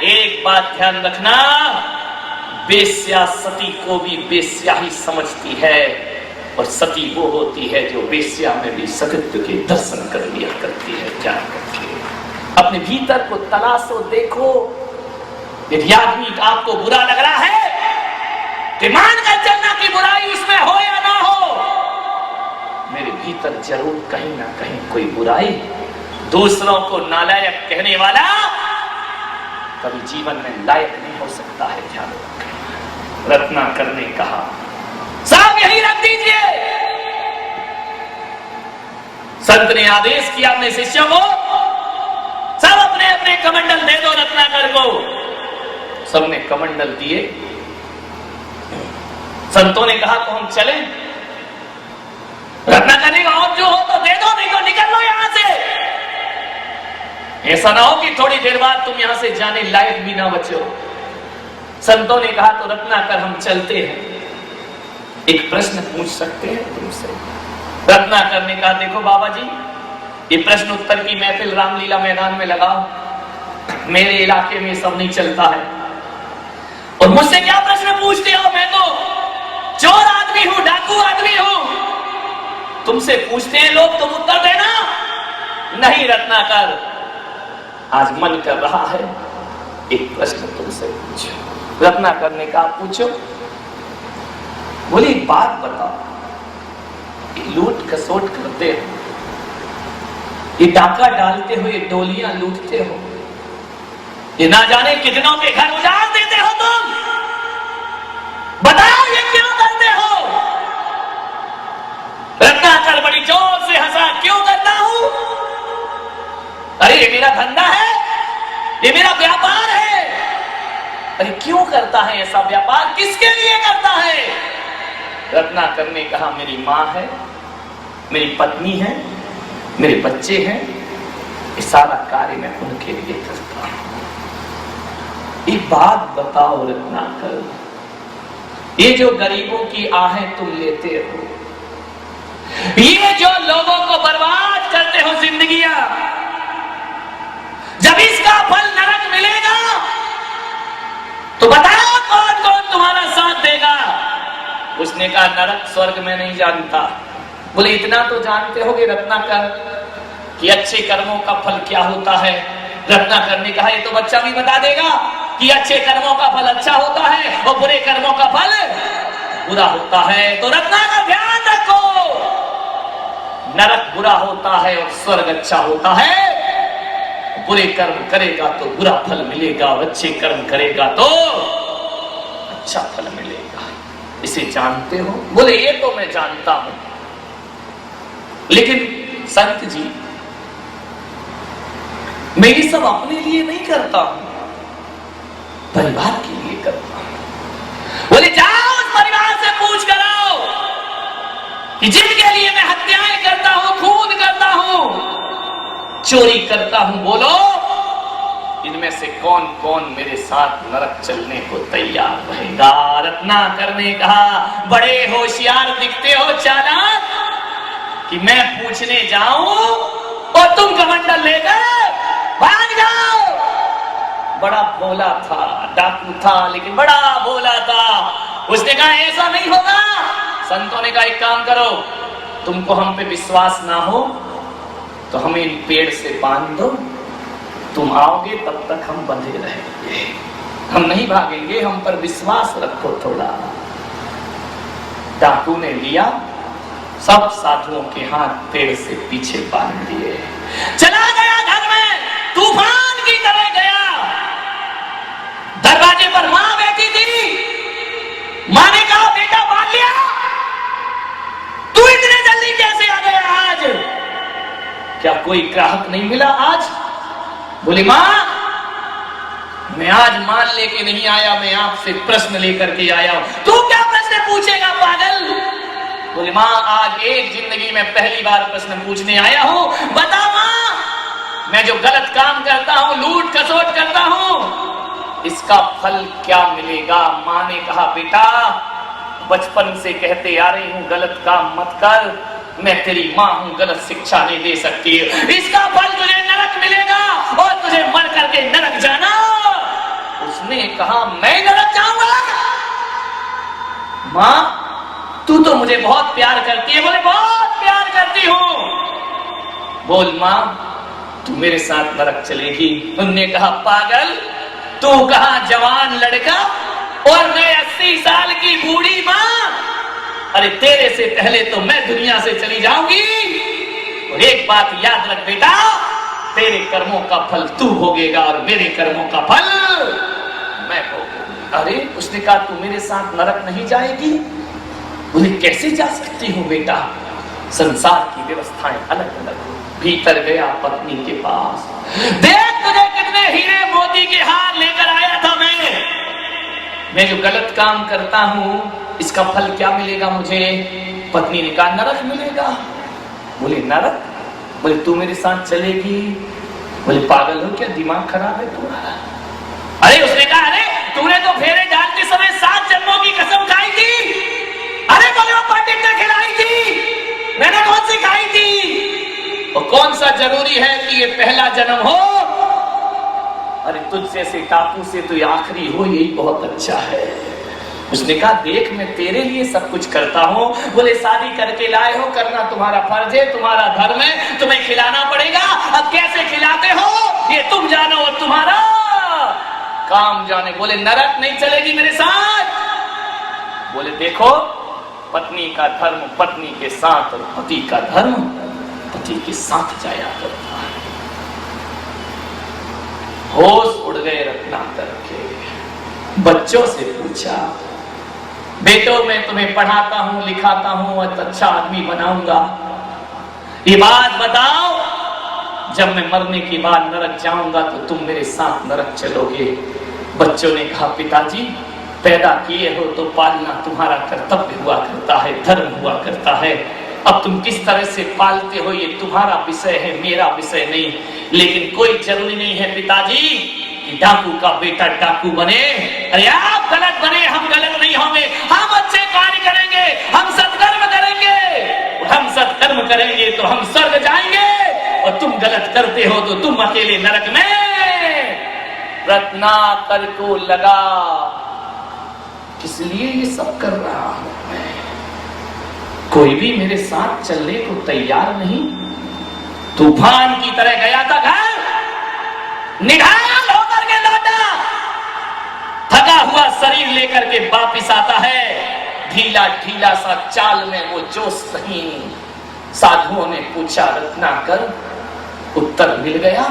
एक बात ध्यान रखना, बेस्या सती को भी बेस्या ही समझती है, और सती वो होती है जो बेस्या में भी सतीत्व के दर्शन कर लिया करती है। ध्यान रखिए, अपने भीतर को तलाशो, देखो। यदि आदमी आपको बुरा लग रहा है तो मान कर चलना कि बुराई उसमें हो या ना हो, मेरे भीतर जरूर कहीं ना कहीं कोई बुराई। दूसरों को नालायक कहने वाला कभी जीवन में लायक नहीं हो सकता है। ध्यान रखें। रत्नाकर ने कहा, साहब यही रख दीजिए। संत ने आदेश किया अपने शिष्यों को, सब अपने अपने कमंडल दे दो रत्नाकर को। सबने कमंडल दिए। संतों ने कहा तो हम चलें। रत्नाकर ने कहा, और जो हो तो दे दो, नहीं तो निकल लो यहां से। ऐसा ना हो कि थोड़ी देर बाद तुम यहां से जाने लायक भी ना बचो। संतों ने कहा, तो रत्नाकर हम चलते हैं, एक प्रश्न पूछ सकते हैं तुमसे। रत्नाकर ने कहा, देखो बाबा जी, ये प्रश्न उत्तर की महफिल रामलीला मैदान में लगाओ, मेरे इलाके में सब नहीं चलता है, और मुझसे क्या प्रश्न पूछते हो? मैं तो चोर आदमी हूं, डाकू आदमी हूं। तुमसे पूछते हैं लोग, तुम उत्तर देना। नहीं रत्नाकर, आज मन कर रहा है एक प्रश्न तुमसे पूछो। रत्नाकर ने कहा, पूछो। बोले, एक बात बताओ, लूट खसोट करते हो, ये डाका डालते हो, ये डोलियां लूटते हो, ये ना जाने कितनों के घर उजाड़ देते हो तुम, बताओ ये क्यों करते हो? रत्नाकर बड़ी जोर से हंसा, क्यों करता हूं? अरे ये मेरा धंधा है, ये मेरा व्यापार है। अरे क्यों करता है ऐसा व्यापार, किसके लिए करता है? रत्नाकर ने कहा, मेरी मां है, मेरी पत्नी है, मेरे बच्चे हैं, ये सारा कार्य मैं उनके लिए करता हूं। एक बात बताओ रत्नाकर, ये जो गरीबों की आहें तुम लेते हो, ये जो लोगों को बर्बाद करते हो जिंदगियां, जब इसका फल नरक मिलेगा तो बताओ कौन कौन तुम्हारा साथ देगा? उसने कहा, नरक स्वर्ग में नहीं जानता। बोले, इतना तो जानते होगे रत्नाकर कि अच्छे कर्मों का फल क्या होता है? रत्नाकर ने कहा, ये तो बच्चा भी बता देगा कि अच्छे कर्मों का फल अच्छा होता है और बुरे कर्मों का फल बुरा होता है। तो रत्नाकर ध्यान रखो, नरक बुरा होता है और स्वर्ग अच्छा होता है। बुरे कर्म करेगा तो बुरा फल मिलेगा, और अच्छे कर्म करेगा तो अच्छा फल मिलेगा। इसे जानते हो? बोले, ये तो मैं जानता हूं, लेकिन संत जी, मैं ये सब अपने लिए नहीं करता हूं, परिवार के लिए करता हूं। बोले, जाओ उस परिवार से पूछ कर आओ कि जिनके लिए मैं हत्याएं करता हूं, खून करता हूं, चोरी करता हूं, बोलो इनमें से कौन कौन मेरे साथ नरक चलने को तैयार रहेगा? रत्नाकर ने कहा, बड़े होशियार दिखते हो चालाक, कि मैं पूछने जाऊं और तुम कमंडल लेकर भाग जाओ। बड़ा भोला था, डाकू था, लेकिन बड़ा भोला था। उसने कहा, ऐसा नहीं होगा। संतों ने कहा, एक काम करो, तुमको हम पे विश्वास ना हो तो हमें इन पेड़ से बांध दो, तुम आओगे तब तक हम बंधे रहेंगे, हम नहीं भागेंगे, हम पर विश्वास रखो थोड़ा। डाकू ने लिया, सब साधुओं के हाथ पेड़ से पीछे बांध दिए, चला गया घर में, तूफान की तरह गया। दरवाजे पर मां बैठी थी। मां ने कहा, बेटा बांध लिया? तू इतने जल्दी कैसे आ गया आज? क्या कोई ग्राहक नहीं मिला आज? बोली, मां, मैं आज माल लेके नहीं आया, मैं आपसे प्रश्न लेकर के आया हूं। तू क्या प्रश्न पूछेगा पागल? बोली, मां, आज एक जिंदगी में पहली बार प्रश्न पूछने आया हूं। बता मां, मैं जो गलत काम करता हूं, लूट खसोट करता हूं, इसका फल क्या मिलेगा? मां ने कहा, बेटा, बचपन से कहते आ रही हूं गलत काम मत कर, मैं तेरी मां हूं, गलत शिक्षा नहीं दे सकती। इसका फल तुझे नरक मिलेगा और तुझे मर करके नरक जाना। कहा मैं नरक जाऊंगा? मां तू तो मुझे बहुत प्यार करती है। बोले बहुत प्यार करती हूं। बोल मां तू मेरे साथ नरक चलेगी? उनने कहा पागल, तू कहा जवान लड़का और मैं 80 साल की बूढ़ी मां। अरे तेरे से पहले तो मैं दुनिया से चली जाऊंगी। और एक बात याद रख बेटा, तेरे कर्मों का फल तू भोगेगा और मेरे कर्मों का फल मैं भोगूंगा। अरे उसने कहा तू मेरे साथ नरक नहीं जाएगी? बोले कैसे जा सकती हूँ बेटा, संसार की व्यवस्थाएं अलग अलग। भीतर गया पत्नी के पास, देख तुझे कितने हीरे मोती के हार लेकर आया था मैं जो गलत काम करता हूं इसका फल क्या मिलेगा मुझे? पत्नी ने कहा नरक मिलेगा। बोले नरक? बोले तू मेरे साथ चलेगी? बोले पागल हो क्या, दिमाग खराब है तुम्हारा? अरे उसने कहा अरे तूने तो फेरे डालते समय 7 जन्मों की कसम खाई थी। अरे बोले वो पंडित ने खिलाई थी, मैंने कौन सी खाई थी? और कौन सा जरूरी है कि ये पहला जन्म हो? अरे तुझ जैसे टापू से तो आखिरी हो यही बहुत अच्छा है। उसने कहा देख मैं तेरे लिए सब कुछ करता हूं। बोले शादी करके लाए हो, करना तुम्हारा फर्ज है, तुम्हारा धर्म है, तुम्हें खिलाना पड़ेगा। अब कैसे खिलाते हो ये तुम जानो और तुम्हारा काम जाने। बोले नरक नहीं चलेगी मेरे साथ? बोले देखो पत्नी का धर्म पत्नी के साथ और पति का धर्म पति के साथ जाया करता है। होश उड़ गए रत्नाकर के। बच्चों से पूछा बेटो मैं तुम्हें पढ़ाता हूं लिखाता हूं और अच्छा आदमी बनाऊंगा, ये बात बताओ जब मैं मरने के बाद नरक जाऊंगा तो तुम मेरे साथ नरक चलोगे? बच्चों ने कहा पिताजी पैदा किए हो तो पालना तुम्हारा कर्तव्य हुआ करता है, धर्म हुआ करता है। अब तुम किस तरह से पालते हो ये तुम्हारा विषय है, मेरा विषय नहीं। लेकिन कोई जरूरी नहीं है पिताजी कि डाकू का बेटा डाकू बने। अरे आप गलत बने, हम गलत नहीं होंगे। हम अच्छे कार्य करेंगे, हम सत्कर्म करेंगे, और हम सत्कर्म करेंगे तो हम स्वर्ग जाएंगे, और तुम गलत करते हो तो तुम अकेले नरक में। रत्नाकर को लगा किस लिए ये सब कर रहा हूं मैं, कोई भी मेरे साथ चलने को तैयार नहीं। तूफान की तरह गया था घर, निढाल होकर के लौटा, थका हुआ शरीर लेकर के वापिस आता है। ढीला ढीला सा चाल में वो जोश नहीं। साधुओं ने पूछा रत्नाकर उत्तर मिल गया?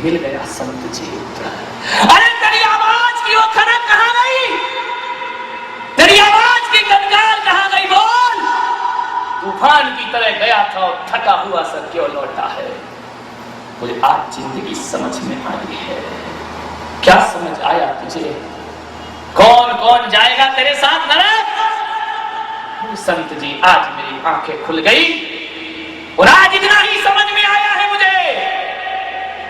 मिल गया संत जी उत्तर। अरे तेरी आवाज की वो खनक कहां गई? तेरी आवाज की गनकार कहां गई? बोल। तूफान की तरह गया था और थका हुआ सा क्यों लौटा है? बोले आज जिंदगी समझ में आई है। क्या समझ आया तुझे? कौन कौन जाएगा तेरे साथ नरक? संत जी आज मेरी आंखें खुल गई और आज इतना ही समझ में आया है मुझे।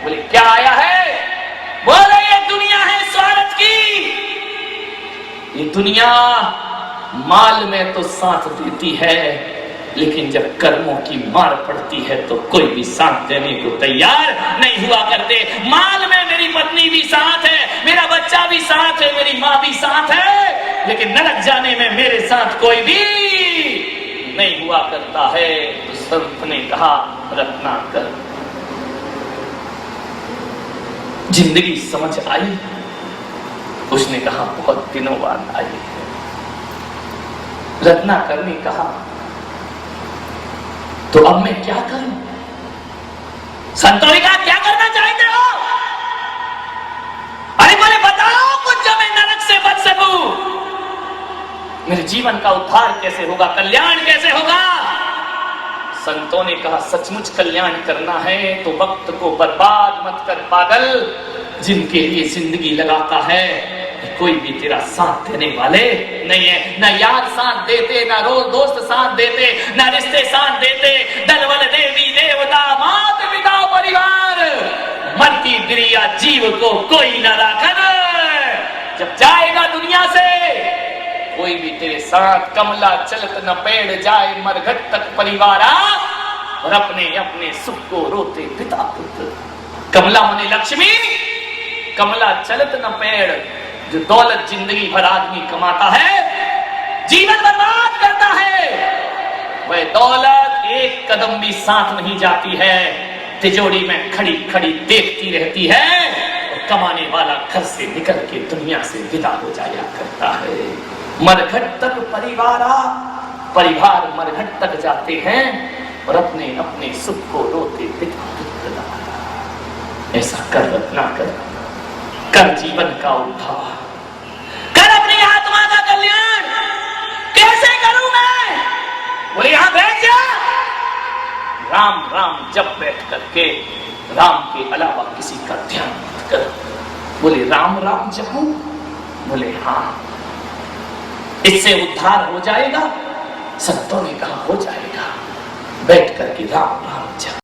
बोले क्या आया है? बोले ये दुनिया है स्वार्थ की। ये दुनिया माल में तो साथ देती है, लेकिन जब कर्मों की मार पड़ती है तो कोई भी साथ देने को तैयार नहीं हुआ करते। माल में मेरी पत्नी भी साथ है, मेरा बच्चा भी साथ है, मेरी माँ भी साथ है, लेकिन नरक जाने में मेरे साथ कोई भी नहीं हुआ करता है। तो संत ने कहा रत्नाकर जिंदगी समझ आई? उसने कहा बहुत दिनों बाद आई है। रत्नाकर ने कहा तो अब मैं क्या करूं? संतों ने कहा क्या करना चाहते हो? अरे बोले बताओ कुछ जो मैं नरक से बच सकूं। मेरे जीवन का उद्धार कैसे होगा, कल्याण कैसे होगा? संतों ने कहा सचमुच कल्याण करना है तो वक्त को बर्बाद मत कर पागल। जिनके लिए जिंदगी लगाता है कोई भी तेरा साथ देने वाले नहीं है। न यार साथ देते, न दोस्त साथ देते, न रिश्ते साथ देते। दलबल देवी देवता माता पिता परिवार, मरती क्रिया जीव को कोई न राखन। जब जाएगा दुनिया से कोई भी तेरे साथ, कमला चलत न पेड़ जाए मरघट तक परिवारा, और अपने अपने सुख को रोते पिता पुत्र। कमला मने लक्ष्मी, कमला चलत न पेड़, जो दौलत जिंदगी भर आदमी कमाता है, जीवन बर्बाद करता है, वह दौलत एक कदम भी साथ नहीं जाती है, तिजोरी में खड़ी खड़ी देखती रहती है, और कमाने वाला घर से निकल के दुनिया से विदा हो जाया करता है। मरघट तक परिवार मरघट तक जाते हैं और अपने अपने सुख को रोते पिता। ऐसा कर ना कर जीवन का उद्धार, कर अपनी आत्मा का कल्याण। कैसे करूं मैं? बोले यहां बैठ जा, राम राम जब बैठ करके राम के अलावा किसी का ध्यान मत कर। बोले राम राम जपूं? बोले हाँ, इससे उद्धार हो जाएगा। संतों ने कहा हो जाएगा। बैठ करके राम राम जप।